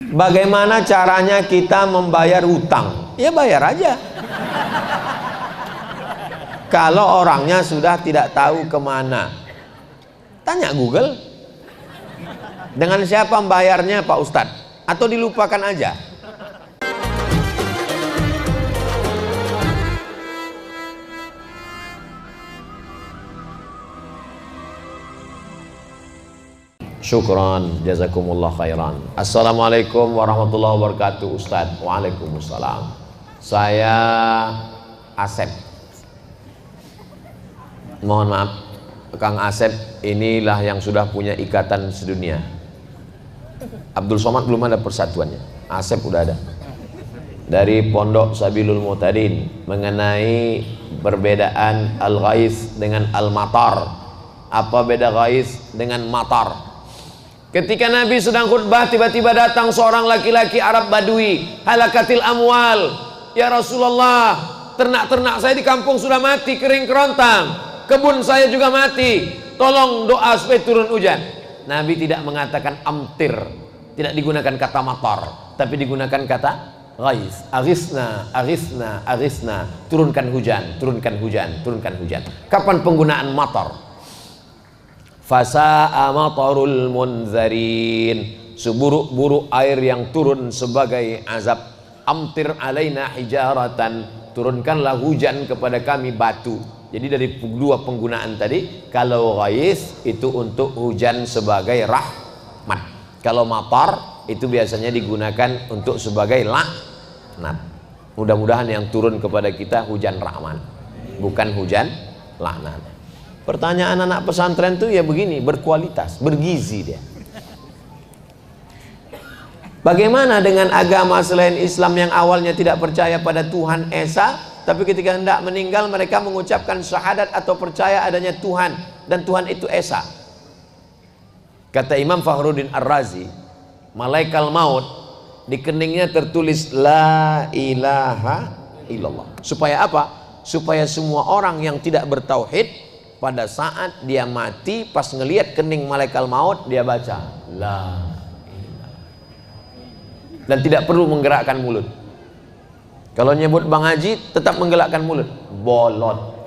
Bagaimana caranya kita membayar hutang? Ya bayar aja. Kalau orangnya sudah tidak tahu kemana, tanya Google. Dengan siapa membayarnya Pak Ustadz? Atau dilupakan aja? Syukran, jazakumullah khairan. Assalamualaikum warahmatullahi wabarakatuh. Ustadz. Waalaikumsalam. Saya Asep. Mohon maaf, Kang Asep inilah yang sudah punya ikatan sedunia. Abdul Somad belum ada persatuannya, Asep udah ada. Dari Pondok Sabilul Mu'tadin mengenai perbedaan al-ghais dengan al-matar. Apa beda ghais dengan matar? Ketika Nabi sedang khutbah, tiba-tiba datang seorang laki-laki Arab Badui, halakatil amwal. Ya Rasulullah, ternak-ternak saya di kampung sudah mati, kering kerontang. Kebun saya juga mati. Tolong doa supaya turun hujan. Nabi tidak mengatakan amtir, tidak digunakan kata matar, tapi digunakan kata ghais. Aghisna, aghisna, aghisna. Turunkan hujan, turunkan hujan, turunkan hujan. Kapan penggunaan matar? Fasa'a matarul munzarin, seburuk-buruk air yang turun sebagai azab. Amtir alaina hijaratan, turunkanlah hujan kepada kami batu. Jadi dari dua penggunaan tadi, kalau ghais itu untuk hujan sebagai rahmat, kalau matar itu biasanya digunakan untuk sebagai laknat. Mudah-mudahan yang turun kepada kita hujan rahmat, bukan hujan laknat. Pertanyaan anak pesantren itu ya begini, berkualitas, bergizi dia. Bagaimana dengan agama selain Islam yang awalnya tidak percaya pada Tuhan Esa, tapi ketika hendak meninggal mereka mengucapkan syahadat atau percaya adanya Tuhan, dan Tuhan itu Esa. Kata Imam Fakhruddin Ar-Razi, malaikat maut di keningnya tertulis la ilaha illallah. Supaya apa? Supaya semua orang yang tidak bertauhid pada saat dia mati, pas ngelihat kening malaikat maut, dia baca la ilaha, dan tidak perlu menggerakkan mulut. Kalau nyebut Bang Haji tetap menggerakkan mulut, bolot.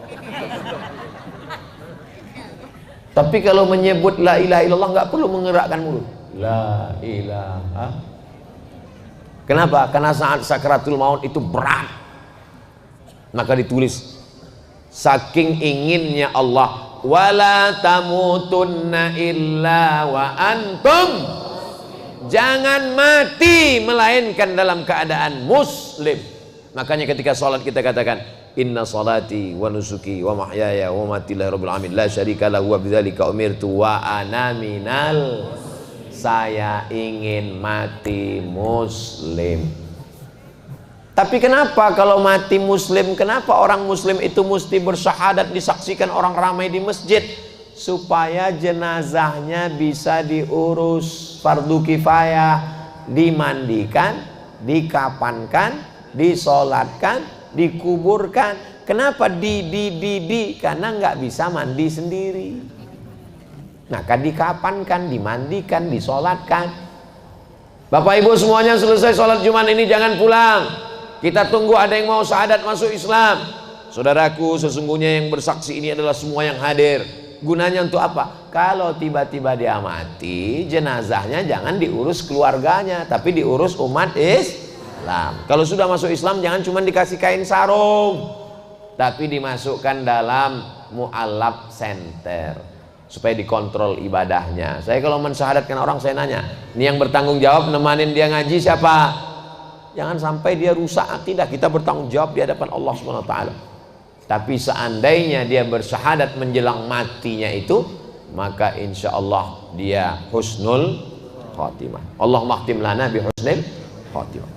Tapi kalau menyebut la ilaha illallah nggak perlu menggerakkan mulut, la ilaha. Kenapa? Karena saat sakratul maut itu berat, maka ditulis saking inginnya Allah, wala tamutunna illa wa antum, jangan mati melainkan dalam keadaan muslim. Makanya ketika sholat kita katakan inna salati wa nusuki wa mahyaya wa mamati lillahi rabbil alamin la syarika lahu wa bidzalika umirtu wa ana minal, saya ingin mati muslim. Tapi kenapa kalau mati muslim, kenapa orang muslim itu mesti bersyahadat disaksikan orang ramai di masjid? Supaya jenazahnya bisa diurus, fardu kifayah, dimandikan, dikapankan, disolatkan, dikuburkan. Kenapa karena nggak bisa mandi sendiri. Nah, kan dikapankan, dimandikan, disolatkan. Bapak Ibu semuanya selesai sholat Jumat ini jangan pulang. Kita tunggu ada yang mau syahadat masuk Islam. Saudaraku, sesungguhnya yang bersaksi ini adalah semua yang hadir. Gunanya untuk apa? Kalau tiba-tiba dia mati, jenazahnya jangan diurus keluarganya, tapi diurus umat Islam. Kalau sudah masuk Islam, jangan cuma dikasih kain sarung, tapi dimasukkan dalam mu'allab center supaya dikontrol ibadahnya. Saya kalau mensyahadatkan orang, saya nanya, ini yang bertanggung jawab nemanin dia ngaji siapa? Jangan sampai dia rusak akidah. Kita bertanggung jawab di hadapan Allah Subhanahu wa taala. Tapi seandainya dia bersyahadat menjelang matinya itu, maka insya Allah dia husnul khatimah. Allahumma khtim lana bi husnil khatimah.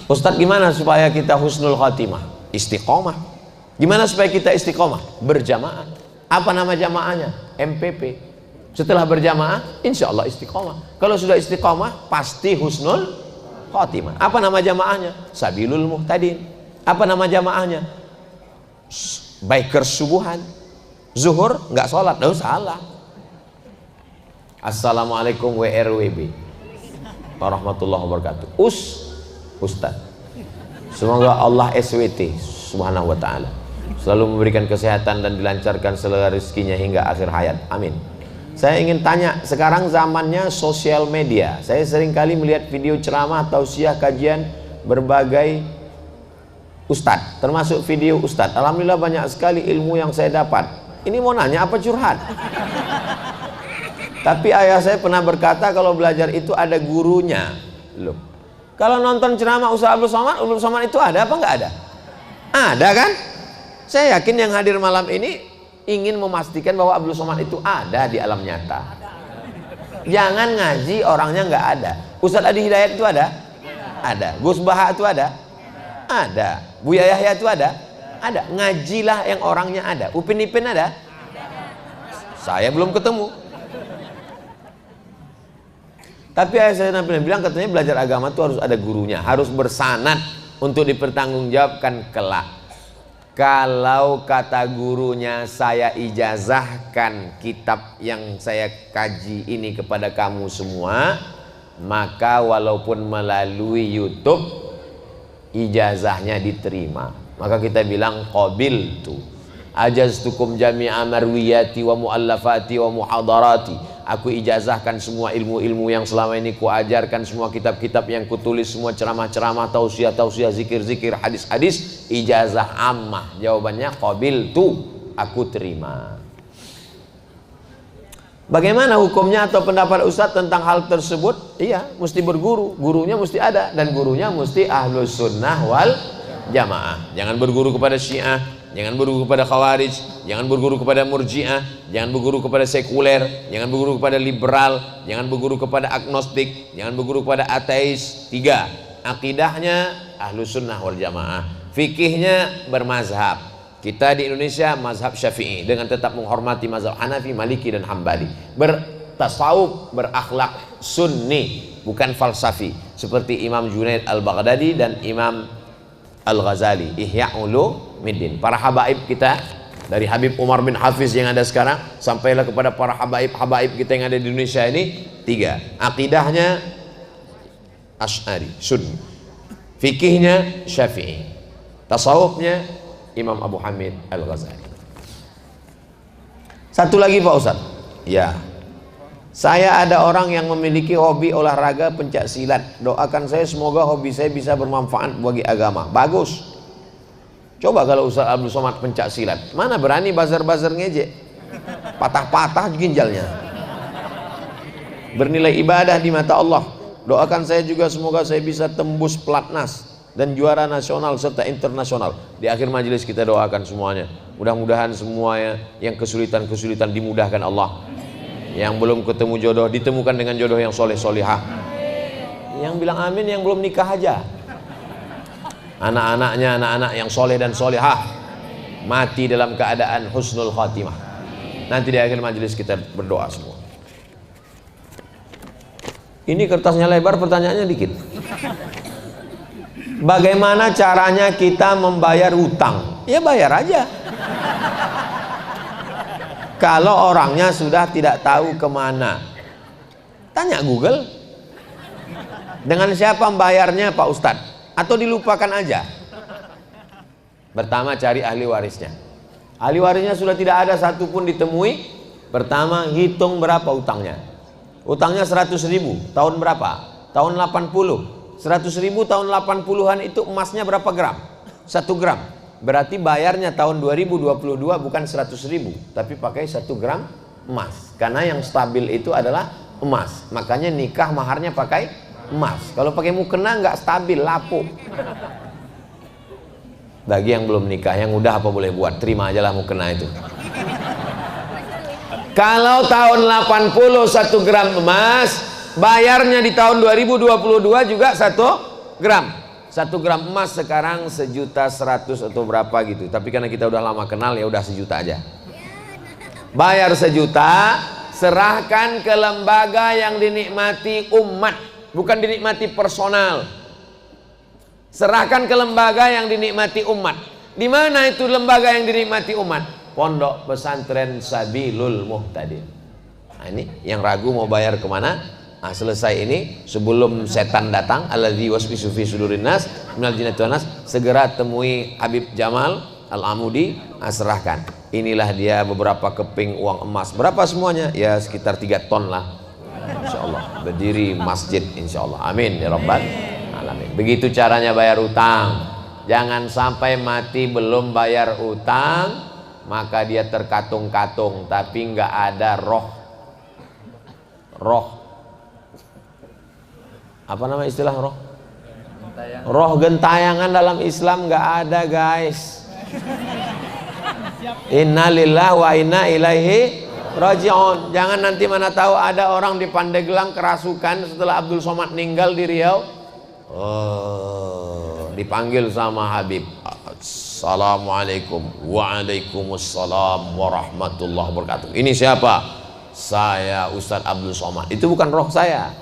Ustadz, gimana supaya kita husnul khatimah? Istiqomah. Gimana supaya kita istiqomah? Berjamaah. Apa nama jamaahnya? MPP. Setelah berjamaah, insya Allah istiqomah. Kalau sudah istiqomah, pasti husnul khatimah. Apa nama jamaahnya? Sabilul Muhtadin. Apa nama jamaahnya? Bikers subuhan. Zuhur nggak sholat, salah. Assalamualaikum WRWB. warahmatullahi wabarakatuh. Ustaz. Semoga Allah SWT subhanahu wa ta'ala selalu memberikan kesehatan dan dilancarkan segala rezekinya hingga akhir hayat. Amin. Saya ingin tanya, sekarang zamannya sosial media. Saya sering kali melihat video ceramah, tausiah, kajian berbagai ustadz, termasuk video ustadz. Alhamdulillah banyak sekali ilmu yang saya dapat. Ini mau nanya apa curhat? Tapi ayah saya pernah berkata kalau belajar itu ada gurunya. Loh, kalau nonton ceramah Ustaz Abdul Somad itu ada apa nggak ada? Ada kan? Saya yakin yang hadir malam ini ingin memastikan bahwa Abdul Somad itu ada di alam nyata. Jangan ngaji orangnya nggak ada. Ustadz Adi Hidayat itu ada? Ada. Gus Baha itu ada? Ada. Buya Yahya itu ada? Ada. Ngajilah yang orangnya ada. Upin Ipin ada? Saya belum ketemu. Tapi ayah saya bilang katanya belajar agama itu harus ada gurunya, harus bersanad untuk dipertanggungjawabkan kelak. Kalau kata gurunya, saya ijazahkan kitab yang saya kaji ini kepada kamu semua, maka walaupun melalui YouTube ijazahnya diterima. Maka kita bilang qabiltu ajaztukum jami'a marwiyati wa muallafati wa muhadarati. Aku ijazahkan semua ilmu-ilmu yang selama ini kuajarkan, semua kitab-kitab yang kutulis, semua ceramah-ceramah, tausiah-tausiah, zikir-zikir, hadis-hadis, ijazah ammah. Jawabannya qabiltu, aku terima. Bagaimana hukumnya atau pendapat Ustadz tentang hal tersebut? Iya, mesti berguru, gurunya mesti ada, dan gurunya mesti ahlus sunnah wal jamaah. Jangan berguru kepada Syiah, jangan berguru kepada Khawarij, jangan berguru kepada Murji'ah, jangan berguru kepada sekuler, jangan berguru kepada liberal, jangan berguru kepada agnostik, jangan berguru kepada ateis. 3. Akidahnya ahlus sunnah wal jamaah, fikihnya bermazhab. Kita di Indonesia mazhab Syafi'i dengan tetap menghormati mazhab Hanafi, Maliki dan Hambali. Bertasawuf, berakhlak sunni, bukan falsafi, seperti Imam Junaid al-Baghdadi dan Imam Al-Ghazali, Ihya Ulumuddin. Para habaib kita, dari Habib Umar bin Hafiz yang ada sekarang sampailah kepada para habaib kita yang ada di Indonesia ini. 3. Akidahnya Asy'ari, Sunni, fikihnya Syafi'i, tasawufnya Imam Abu Hamid Al-Ghazali. Satu lagi Pak Ustadz, ya, saya ada orang yang memiliki hobi olahraga pencak silat. Doakan saya semoga hobi saya bisa bermanfaat bagi agama. Bagus. Coba kalau Ustaz Abdul Somad pencak silat, mana berani bazar-bazar ngejek, patah-patah ginjalnya. Bernilai ibadah di mata Allah. Doakan saya juga semoga saya bisa tembus pelatnas dan juara nasional serta internasional. Di akhir majelis kita doakan semuanya. Mudah-mudahan semuanya yang kesulitan-kesulitan dimudahkan Allah. Yang belum ketemu jodoh ditemukan dengan jodoh yang soleh solihah. Yang bilang amin yang belum nikah aja. Anak-anaknya anak-anak yang soleh dan solihah mati dalam keadaan husnul khatimah. Nanti di akhir majelis kita berdoa semua. Ini kertasnya lebar, pertanyaannya dikit. Bagaimana caranya kita membayar hutang? Ya bayar aja. Kalau orangnya sudah tidak tahu kemana, tanya Google. Dengan siapa membayarnya Pak Ustadz? Atau dilupakan aja? Pertama cari ahli warisnya. Ahli warisnya sudah tidak ada satupun ditemui. Pertama hitung berapa utangnya. Utangnya 100.000, tahun berapa? Tahun 80. 100.000 tahun 80-an itu emasnya berapa gram? 1 gram. Berarti bayarnya tahun 2022 bukan 100.000, tapi pakai 1 gram emas. Karena yang stabil itu adalah emas. Makanya nikah maharnya pakai emas. Kalau pakai mukena nggak stabil, lapuk. Bagi yang belum nikah, yang udah apa boleh buat, terima aja lah mukena itu. Kalau tahun 80 1 gram emas, bayarnya di tahun 2022 juga 1 gram. 1 gram emas sekarang 1.100.000 atau berapa gitu. Tapi karena kita udah lama kenal ya udah 1 juta aja. Bayar 1 juta, serahkan ke lembaga yang dinikmati umat, bukan dinikmati personal. Serahkan ke lembaga yang dinikmati umat. Di mana itu lembaga yang dinikmati umat? Pondok Pesantren Sabilul Muhtadin. Nah, ini yang ragu mau bayar kemana? Nah, selesai ini sebelum setan datang, alladzi waswisu fi sudurin nas minal jinnati wan nas, segera temui Habib Jamal Al-Amudi, serahkan. Inilah dia beberapa keping uang emas. Berapa semuanya? Ya sekitar 3 ton lah. Insyaallah berdiri masjid insyaallah. Amin ya rabbal alamin. Begitu caranya bayar utang. Jangan sampai mati belum bayar utang, maka dia terkatung-katung tapi nggak ada roh apa nama istilah roh? Roh gentayangan dalam Islam nggak ada, guys. Innalillahi wa inna ilaihi raji'un. Jangan nanti mana tahu ada orang di Pandeglang kerasukan setelah Abdul Somad meninggal di Riau. Dipanggil sama Habib. Assalamualaikum. Waalaikumsalam warahmatullahi wabarakatuh. Ini siapa? Saya Ustadz Abdul Somad. Itu bukan roh saya.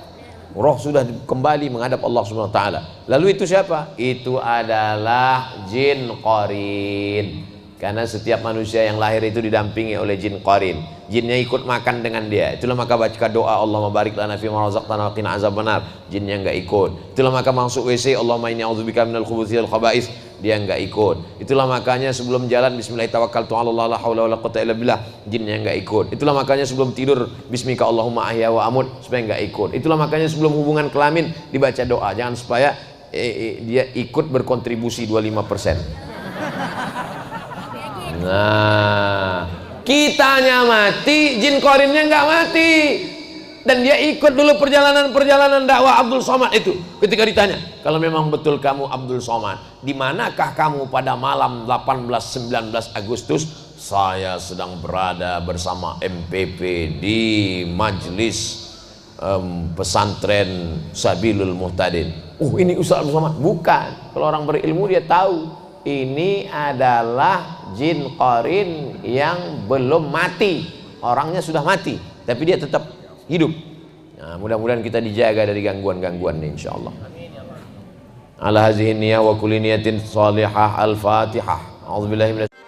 Roh sudah kembali menghadap Allah Subhanahu wa taala. Lalu itu siapa? Itu adalah jin qarin. Karena setiap manusia yang lahir itu didampingi oleh jin qarin. Jinnya ikut makan dengan dia. Itulah maka baca doa Allahumma barik lana fi ma razaqtana wa qina azabannar. Jinnya enggak ikut. Itulah maka masuk WC Allahumma inni a'udzubika minal khubuthi wal khaba'is. Dia enggak ikut. Itulah makanya sebelum jalan bismillah tawakkaltu 'ala Allah la haula wala quwwata illa billah. Jinnya enggak ikut. Itulah makanya sebelum tidur bismika Allahumma ahya wa amut, supaya enggak ikut. Itulah makanya sebelum hubungan kelamin dibaca doa, jangan supaya dia ikut berkontribusi 25%. Nah, kitanya mati, jin qarinnya nggak mati, dan dia ikut dulu perjalanan dakwah Abdul Somad itu. Ketika ditanya, kalau memang betul kamu Abdul Somad, di manakah kamu pada malam 18-19 Agustus? Saya sedang berada bersama MPP di majelis pesantren Sabilul Muhtadin. Ini Ustaz Abdul Somad? Bukan. Kalau orang berilmu dia tahu. Ini adalah jin qarin yang belum mati. Orangnya sudah mati, tapi dia tetap hidup. Nah, mudah-mudahan kita dijaga dari gangguan-gangguan ini insyaallah. Ala hazihi niyya wa kulli niyatin salihah. Al-Fatihah. A'udzubillahi minasyaitonir